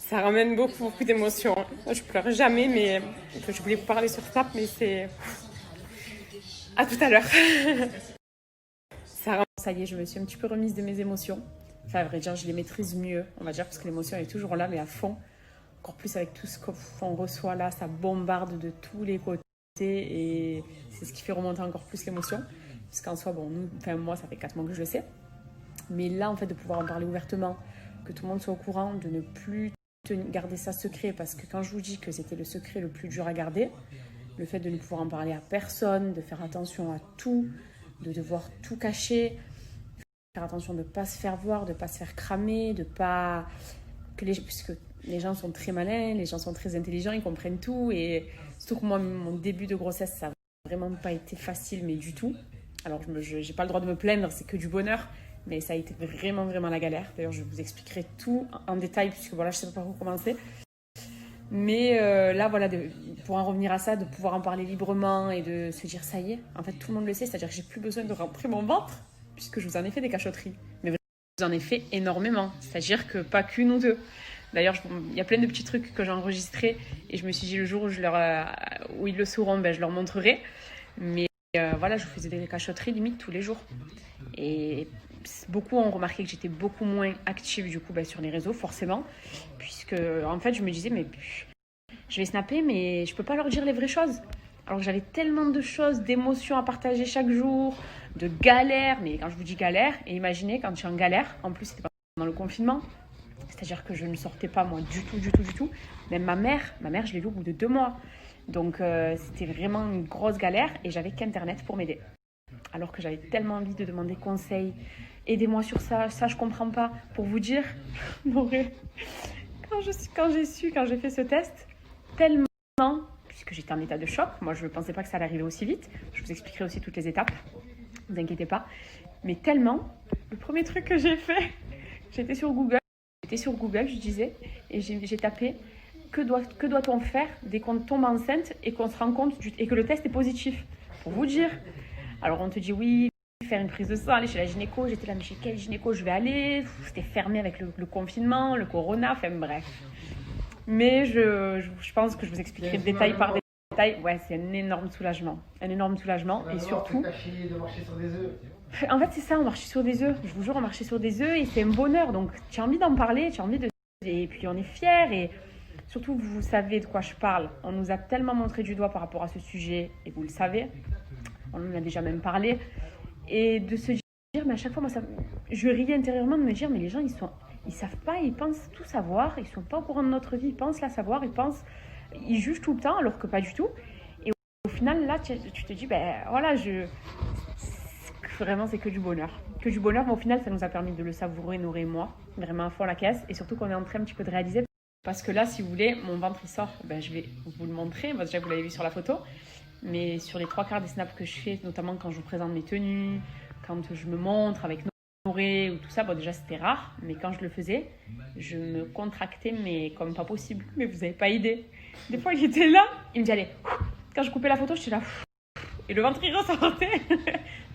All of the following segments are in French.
Ça ramène beaucoup, beaucoup d'émotions. Moi, je pleure jamais, mais je voulais vous parler sur Snap, mais c'est à tout à l'heure. Ça y est, je me suis un petit peu remise de mes émotions. Enfin, à vrai dire, je les maîtrise mieux, on va dire, parce que l'émotion est toujours là, mais à fond. Encore plus avec tout ce qu'on reçoit là, ça bombarde de tous les côtés et c'est ce qui fait remonter encore plus l'émotion. Parce qu'en soi, bon, moi, ça fait 4 mois que je le sais. Mais là, en fait, de pouvoir en parler ouvertement, que tout le monde soit au courant, de ne plus garder ça secret, parce que quand je vous dis que c'était le secret le plus dur à garder, le fait de ne pouvoir en parler à personne, de faire attention à tout, de devoir tout cacher, faire attention de ne pas se faire voir, de ne pas se faire cramer, de pas... Puisque les gens sont très malins, les gens sont très intelligents, ils comprennent tout. Et surtout que moi, mon début de grossesse, ça n'a vraiment pas été facile, mais du tout. Alors, je n'ai pas le droit de me plaindre, c'est que du bonheur. Mais ça a été vraiment, vraiment la galère. D'ailleurs, je vous expliquerai tout en détail, puisque voilà, je ne sais pas par où commencer. Mais là, voilà, pour en revenir à ça, de pouvoir en parler librement et de se dire, ça y est, en fait, tout le monde le sait. C'est-à-dire que j'ai plus besoin de rentrer mon ventre, puisque je vous en ai fait des cachotteries. Mais vraiment, je vous en ai fait énormément. C'est-à-dire que pas qu'une ou deux. D'ailleurs, il y a plein de petits trucs que j'ai enregistrés et je me suis dit le jour où ils le sauront, je leur montrerai. Mais voilà, je faisais des cachotteries limite tous les jours. Et beaucoup ont remarqué que j'étais beaucoup moins active du coup sur les réseaux, forcément. Puisque en fait, je me disais, mais je vais snapper, mais je peux pas leur dire les vraies choses. Alors que j'avais tellement de choses, d'émotions à partager chaque jour, de galères. Mais quand je vous dis galère, et imaginez quand je suis en galère, en plus c'était pendant le confinement. C'est-à-dire que je ne sortais pas, moi, du tout. Même ma mère, je l'ai vue au bout de 2 mois. Donc, c'était vraiment une grosse galère et j'avais qu'Internet pour m'aider. Alors que j'avais tellement envie de demander conseil. Aidez-moi sur ça, je comprends pas. Pour vous dire, quand j'ai fait ce test, tellement, puisque j'étais en état de choc, moi je ne pensais pas que ça allait arriver aussi vite. Je vous expliquerai aussi toutes les étapes, ne vous inquiétez pas. Mais tellement, le premier truc que j'ai fait, j'étais sur Google, je disais, et j'ai tapé que doit-on faire dès qu'on tombe enceinte et qu'on se rend compte et que le test est positif. Pour vous dire. Alors on te dit oui, faire une prise de sang, aller chez la gynéco. J'étais là, mais chez quel gynéco je vais aller? C'était fermé avec le confinement, le corona, enfin bref. Mais je pense que je vous expliquerai détail par détail. Ouais, c'est un énorme soulagement. Et surtout... de marcher sur des œufs. En fait, c'est ça, on marchait sur des œufs. Je vous jure, on marchait sur des œufs et c'est un bonheur. Donc, tu as envie d'en parler, tu as envie de... Et puis, on est fiers et surtout, vous savez de quoi je parle. On nous a tellement montré du doigt par rapport à ce sujet et vous le savez. On en a déjà même parlé. Et de se dire, mais à chaque fois, moi, je riais intérieurement de me dire, mais les gens, ils savent pas, ils pensent tout savoir. Ils sont pas au courant de notre vie, ils pensent la savoir, ils jugent tout le temps alors que pas du tout. Et au final, là, tu te dis, voilà, vraiment, c'est que du bonheur. Que du bonheur, mais au final, ça nous a permis de le savourer, Noré et moi, vraiment à fond la caisse. Et surtout qu'on est en train un petit peu de réaliser. Parce que là, si vous voulez, mon ventre, il sort. Je vais vous le montrer. Déjà, vous l'avez vu sur la photo. Mais sur les 3/4 des snaps que je fais, notamment quand je vous présente mes tenues, quand je me montre avec Noré ou tout ça, déjà, c'était rare. Mais quand je le faisais, je me contractais, mais comme pas possible. Mais vous n'avez pas idée. Des fois, il était là. Il me dit, allez. Quand je coupais la photo, j'étais là. Et le ventre, il ressortait.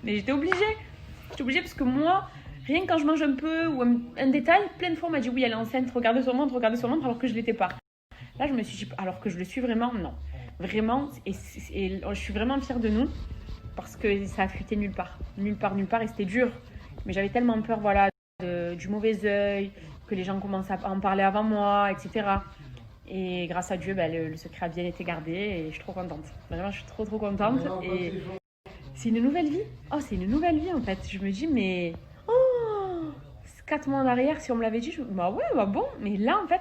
Mais j'étais obligée. Parce que moi, rien que quand je mange un peu ou un détail, plein de fois on m'a dit oui, elle est enceinte, regardez son ventre, alors que je ne l'étais pas. Là, je me suis dit, alors que je le suis vraiment, non. Vraiment, et je suis vraiment fière de nous parce que ça a fuité nulle part, et c'était dur. Mais j'avais tellement peur, voilà, du mauvais œil, que les gens commencent à en parler avant moi, etc. Et grâce à Dieu, le secret a bien été gardé et je suis trop contente. Vraiment, je suis trop contente. Et c'est une nouvelle vie. Oh, c'est une nouvelle vie en fait. Je me dis, mais 4 mois en arrière, si on me l'avait dit, bon. Mais là, en fait,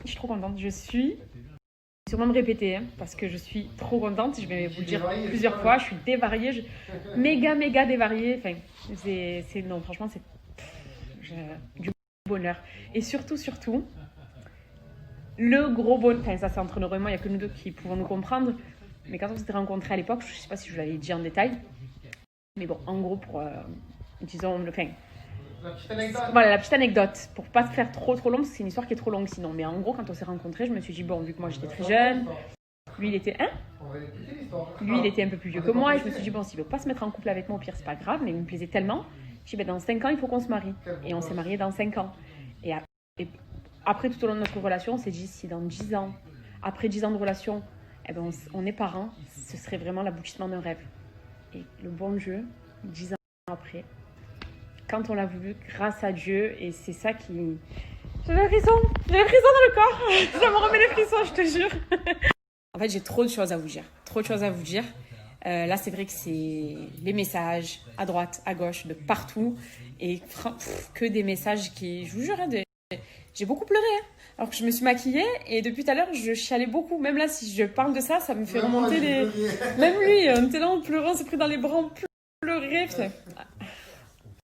je suis trop contente. Je suis sûrement me répéter, parce que je suis trop contente. Je vais vous le dire plusieurs fois. Je suis dévariée, méga dévariée. Enfin, non, franchement, c'est du bonheur. Et surtout, le gros bonheur. Enfin, ça, c'est entre nous et moi. Il n'y a que nous deux qui pouvons nous comprendre. Mais quand on s'était rencontrés à l'époque, je ne sais pas si je vous l'avais dit en détail. Mais bon, en gros, pour, disons, la petite anecdote. Voilà, la petite anecdote. Pour pas se faire trop long, parce que c'est une histoire qui est trop longue sinon. Mais en gros, quand on s'est rencontrés, je me suis dit, bon, vu que moi j'étais très jeune, lui il était un peu plus vieux que moi, et je me suis dit, bon, s'il veut pas se mettre en couple avec moi, au pire, c'est pas grave, mais il me plaisait tellement. Je dis, dans 5 ans, il faut qu'on se marie. Et on s'est mariés dans 5 ans. Et après, tout au long de notre relation, on s'est dit, si dans 10 ans, après 10 ans de relation, eh ben, on est parents, ce serait vraiment l'aboutissement d'un rêve. Et le bon Dieu, 10 ans après, quand on l'a voulu, grâce à Dieu, et c'est ça qui... J'ai les frissons dans le corps, ça me remet les frissons, je te jure. En fait, j'ai trop de choses à vous dire, là, c'est vrai que c'est les messages à droite, à gauche, de partout, et que des messages qui, je vous jure, j'ai beaucoup pleuré, hein. Alors que je me suis maquillée, et depuis tout à l'heure, je chialais beaucoup. Même là, si je parle de ça, ça me fait remonter les... Même lui, on était là en pleurant, on s'est pris dans les bras, on pleurait.